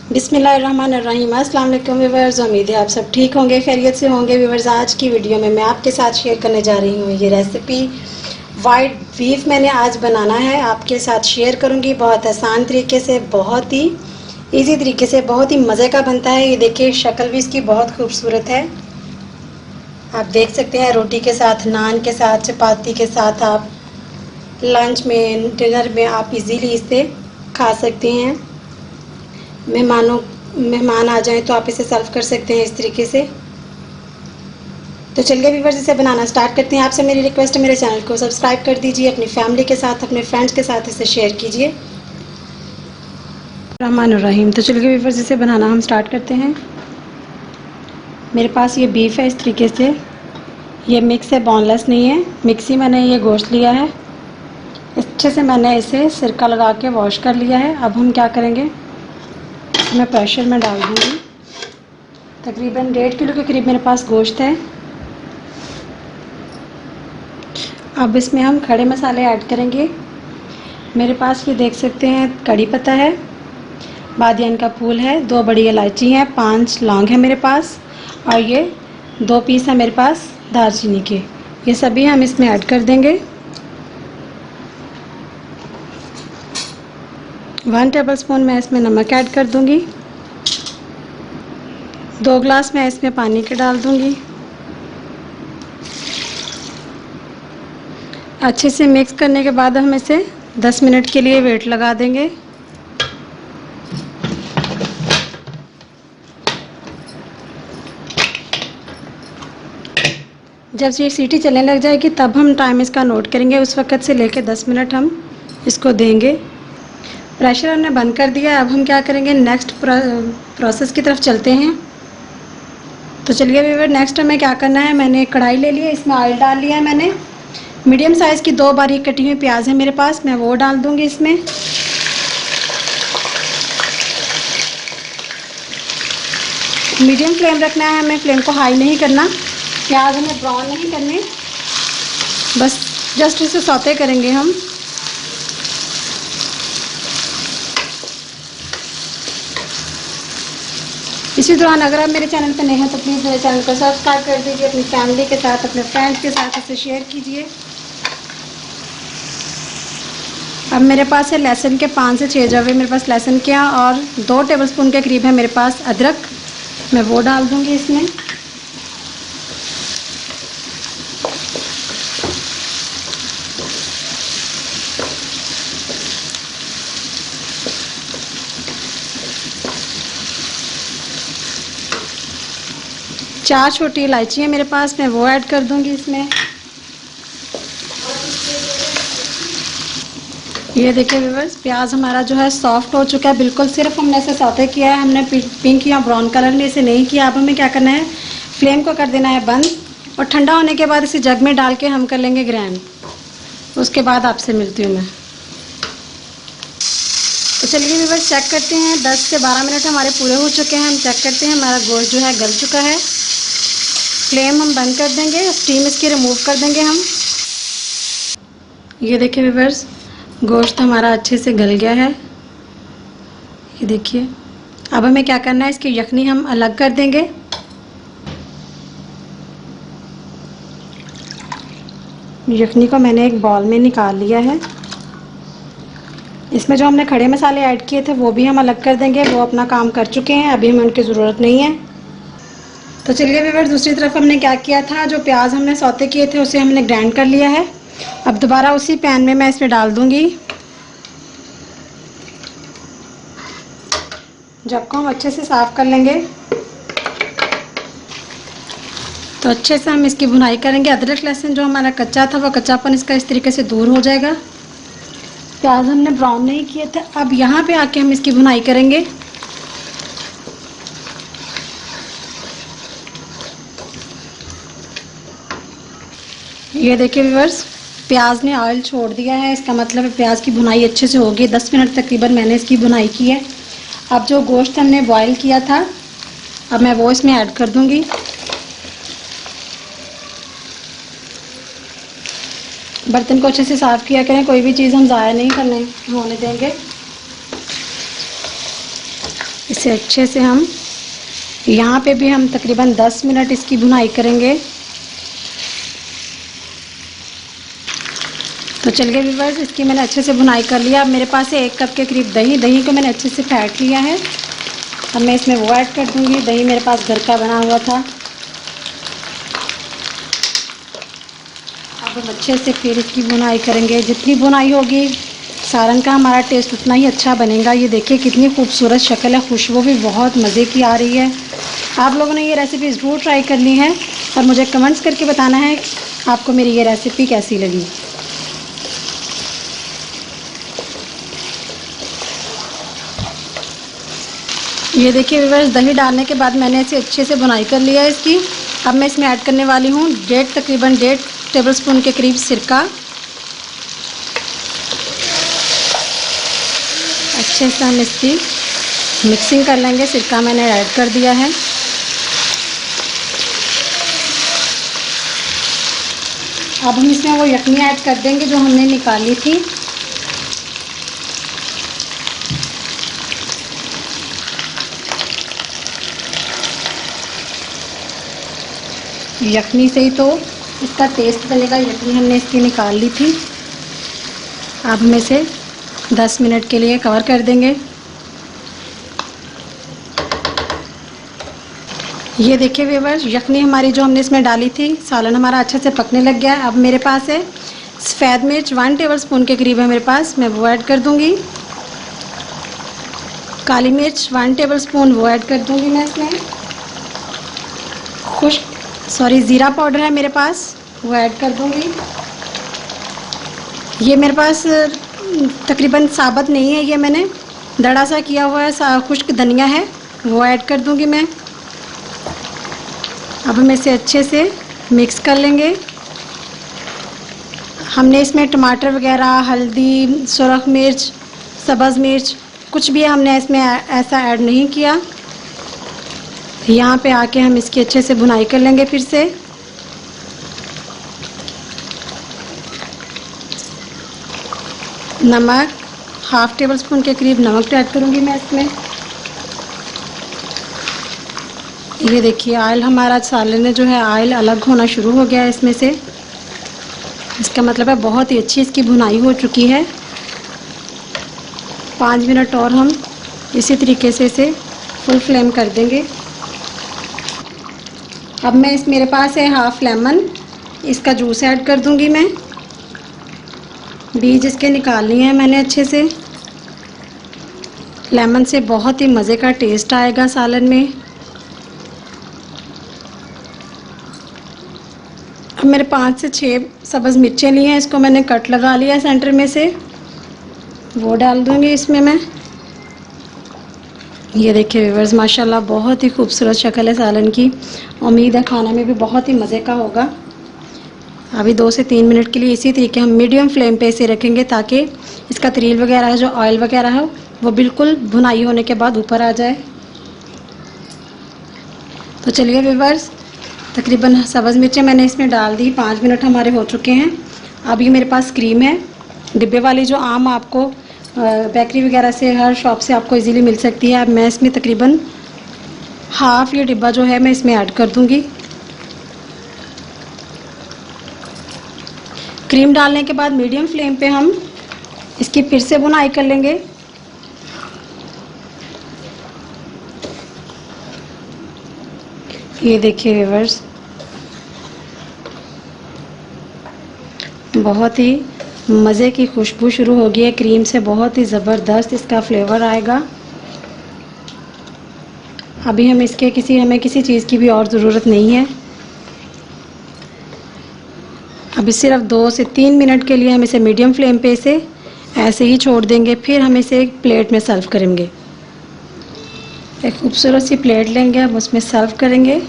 बिस्मिल्लाहिर्रहमानिर्रहीम। अस्सलाम वालेकुम व्यूअर्स, उम्मीद है आप सब ठीक होंगे, खैरियत से होंगे। व्यूअर्स, आज की वीडियो में मैं आपके साथ शेयर करने जा रही हूँ ये रेसिपी। वाइट बीफ मैंने आज बनाना है, आपके साथ शेयर करूँगी। बहुत आसान तरीके से, बहुत ही इजी तरीके से, बहुत ही मज़े का बनता है। ये देखिए, शक्ल भी इसकी बहुत खूबसूरत है। आप देख सकते हैं, रोटी के साथ, नान के साथ, चपाती के साथ, आप लंच में, डिनर में आप इजीली इसे खा सकते हैं। मेहमान आ जाएं तो आप इसे सर्व कर सकते हैं इस तरीके से। तो चलिए व्यूअर्स, इसे बनाना स्टार्ट करते हैं। आपसे मेरी रिक्वेस्ट है, मेरे चैनल को सब्सक्राइब कर दीजिए, अपनी फैमिली के साथ, अपने फ्रेंड्स के साथ इसे शेयर कीजिए। रहमान रहीम। तो चलिए व्यूअर्स, इसे बनाना हम स्टार्ट करते हैं। मेरे पास ये बीफ है इस तरीके से, ये मिक्स है, बोनलेस नहीं है। मिक्सी मैंने ये गोश्त लिया है, अच्छे से मैंने इसे सिरका लगा के वॉश कर लिया है। अब हम क्या करेंगे, मैं प्रेशर में डाल दूँगी। तकरीबन 1.5 किलो के करीब मेरे पास गोश्त है। अब इसमें हम खड़े मसाले ऐड करेंगे। मेरे पास ये देख सकते हैं, कड़ी पत्ता है, बादियान का फूल है, 2 बड़ी इलायची हैं, 5 लौंग है मेरे पास, और ये 2 पीस है मेरे पास दालचीनी के। ये सभी हम इसमें ऐड कर देंगे। 1 टेबलस्पून मैं इसमें नमक ऐड कर दूंगी। 2 ग्लास मैं इसमें पानी के डाल दूंगी। अच्छे से मिक्स करने के बाद हम इसे 10 मिनट के लिए वेट लगा देंगे। जब ये सीटी चलने लग जाएगी तब हम टाइम इसका नोट करेंगे। उस वक़्त से लेकर 10 मिनट हम इसको देंगे। प्रेशर हमने बंद कर दिया है। अब हम क्या करेंगे, नेक्स्ट प्रोसेस की तरफ चलते हैं। तो चलिए व्यूअर, नेक्स्ट हमें क्या करना है, मैंने एक कढ़ाई ले ली है, इसमें ऑयल डाल लिया है मैंने। मीडियम साइज़ की 2 बारीक कटी हुई प्याज है मेरे पास, मैं वो डाल दूँगी इसमें। मीडियम फ्लेम रखना है हमें, फ्लेम को हाई नहीं करना। प्याज हमें ब्राउन नहीं करने, बस जस्ट इसे सौते करेंगे हम। इसी दौरान अगर आप मेरे चैनल पर नए हैं तो प्लीज़ मेरे चैनल को सब्सक्राइब कर दीजिए, अपनी फैमिली के साथ, अपने फ्रेंड्स के साथ इसे शेयर कीजिए। अब मेरे पास है लहसुन के 5 से 6 जवे मेरे पास लहसुन के, और 2 टेबलस्पून के करीब है मेरे पास अदरक, मैं वो डाल दूँगी इसमें। चार छोटी इलायची है मेरे पास, मैं वो ऐड कर दूंगी इसमें। ये देखिए व्यूअर्स, प्याज हमारा जो है सॉफ्ट हो चुका है बिल्कुल। सिर्फ हमने इसे सौते किया है, हमने पिंक या ब्राउन कलर में इसे नहीं किया। अब हमें क्या करना है, फ्लेम को कर देना है बंद, और ठंडा होने के बाद इसे जग में डाल के हम कर लेंगे ग्राइंड। उसके बाद आपसे मिलती हूँ मैं। तो चलिए व्यूअर्स, चेक करते हैं। 10 से 12 मिनट हमारे पूरे हो चुके हैं। हम चेक करते हैं, हमारा गोश्त जो है गल चुका है। फ्लेम हम बंद कर देंगे, स्टीम इसकी रिमूव कर देंगे हम। ये देखिए व्यूअर्स, गोश्त हमारा अच्छे से गल गया है, ये देखिए। अब हमें क्या करना है, इसकी यखनी हम अलग कर देंगे। यखनी को मैंने एक बाउल में निकाल लिया है। इसमें जो हमने खड़े मसाले ऐड किए थे वो भी हम अलग कर देंगे, वो अपना काम कर चुके हैं, अभी हमें उनकी ज़रूरत नहीं है। तो चलिए व्यूअर्स, दूसरी तरफ हमने क्या किया था, जो प्याज हमने सौते किए थे उसे हमने ग्राइंड कर लिया है। अब दोबारा उसी पैन में मैं इसमें डाल दूंगी। जब को हम अच्छे से साफ़ कर लेंगे तो अच्छे से हम इसकी भुनाई करेंगे। अदरक लहसुन जो हमारा कच्चा था वो कच्चापन इसका इस तरीके से दूर हो जाएगा। प्याज हमने ब्राउन नहीं किए थे। अब यहाँ पे आके हम इसकी भुनाई करेंगे। ये देखिए व्यूअर्स, प्याज ने ऑयल छोड़ दिया है, इसका मतलब है प्याज की भुनाई अच्छे से होगी। 10 मिनट तकरीबन मैंने इसकी भुनाई की है। अब जो गोश्त हमने बॉईल किया था, अब मैं वो इसमें ऐड कर दूंगी। बर्तन को अच्छे से साफ़ किया करें, कोई भी चीज़ हम ज़ाया नहीं करने होने देंगे। इसे अच्छे से हम यहाँ पे भी हम तकरीबन 10 मिनट इसकी भुनाई करेंगे। तो चलिए व्यूअर्स, इसकी मैंने अच्छे से भुनाई कर लिया। अब मेरे पास है 1 कप के करीब दही को मैंने अच्छे से फेंट लिया है। अब मैं इसमें वो ऐड कर दूँगी। दही मेरे पास घर का बना हुआ था। अब हम अच्छे से फिर इसकी भुनाई करेंगे। जितनी भुनाई होगी सालन का हमारा टेस्ट उतना ही अच्छा बनेगा। ये देखिए कितनी खूबसूरत शक्ल है, खुशबू भी बहुत मज़े की आ रही है। आप लोगों ने ये रेसिपी ज़रूर ट्राई करनी है और मुझे कमेंट्स करके बताना है आपको मेरी ये रेसिपी कैसी लगी। ये देखिए व्यूअर्स, दही डालने के बाद मैंने इसे अच्छे से भुनाई कर लिया है इसकी। अब मैं इसमें ऐड करने वाली हूँ तकरीबन 1.5 टेबलस्पून के करीब सिरका। अच्छे से हम इसकी मिक्सिंग कर लेंगे। सिरका मैंने ऐड कर दिया है। अब हम इसमें वो यखनी ऐड कर देंगे जो हमने निकाली थी। यखनी से ही तो इसका टेस्ट बनेगा। यखनी हमने इसकी निकाल ली थी। अब हम इसे 10 मिनट के लिए कवर कर देंगे। ये देखिए व्यूअर्स, यखनी हमारी जो हमने इसमें डाली थी, सालन हमारा अच्छे से पकने लग गया है। अब मेरे पास है सफ़ेद मिर्च 1 टेबलस्पून के करीब है मेरे पास, मैं वो ऐड कर दूंगी। काली मिर्च 1 टेबलस्पून वो ऐड कर दूंगी मैं इसमें। ज़ीरा पाउडर है मेरे पास, वो ऐड कर दूंगी। ये मेरे पास तकरीबन साबुत नहीं है, ये मैंने दड़ा सा किया हुआ है, खुश्क धनिया है, वो ऐड कर दूंगी मैं। अब हम इसे अच्छे से मिक्स कर लेंगे। हमने इसमें टमाटर वगैरह, हल्दी, सुरख मिर्च, सब्ज़ मिर्च कुछ भी हमने इसमें ऐसा ऐड नहीं किया। यहाँ पे आके हम इसकी अच्छे से भुनाई कर लेंगे फिर से। नमक 1/2 टेबलस्पून के करीब नमक ऐड करूँगी मैं इसमें। ये देखिए ऑयल हमारा सालन में जो है ऑयल अलग होना शुरू हो गया है इसमें से। इसका मतलब है बहुत ही अच्छी इसकी भुनाई हो चुकी है। 5 मिनट और हम इसी तरीके से इसे फुल फ्लेम कर देंगे। अब मैं मेरे पास है 1/2 लेमन, इसका जूस ऐड कर दूंगी मैं। बीज इसके निकाल लिए हैं मैंने अच्छे से। लेमन से बहुत ही मज़े का टेस्ट आएगा सालन में। अब मेरे 5 से 6 सब्ज़ मिर्चें ली हैं, इसको मैंने कट लगा लिया सेंटर में से, वो डाल दूंगी इसमें मैं। ये देखिए व्यूअर्स, माशाल्लाह बहुत ही खूबसूरत शक्ल है सालन की। उम्मीद है खाने में भी बहुत ही मज़े का होगा। अभी 2 से 3 मिनट के लिए इसी तरीके हम मीडियम फ्लेम पे इसे रखेंगे ताकि इसका तरील वगैरह है, जो ऑयल वगैरह है, वो बिल्कुल भुनाई होने के बाद ऊपर आ जाए। तो चलिए व्यूअर्स, तकरीबन सब्ज़ मिर्चें मैंने इसमें डाल दी। 5 मिनट हमारे हो चुके हैं। अब ये मेरे पास क्रीम है डिब्बे वाली, जो आम आपको बेकरी वगैरह से, हर शॉप से आपको इजीली मिल सकती है। अब मैं इसमें तकरीबन हाफ़ ये डिब्बा जो है मैं इसमें ऐड कर दूंगी। क्रीम डालने के बाद मीडियम फ्लेम पे हम इसकी फिर से भुनाई कर लेंगे। ये देखिए व्यूअर्स, बहुत ही मज़े की खुशबू शुरू हो गई है क्रीम से, बहुत ही ज़बरदस्त इसका फ्लेवर आएगा। अभी हमें किसी चीज़ की भी और ज़रूरत नहीं है। अभी सिर्फ 2 से 3 मिनट के लिए हम इसे मीडियम फ्लेम पे इसे ऐसे ही छोड़ देंगे। फिर हम इसे एक प्लेट में सर्व करेंगे। एक खूबसूरत सी प्लेट लेंगे, अब उसमें सर्व करेंगे।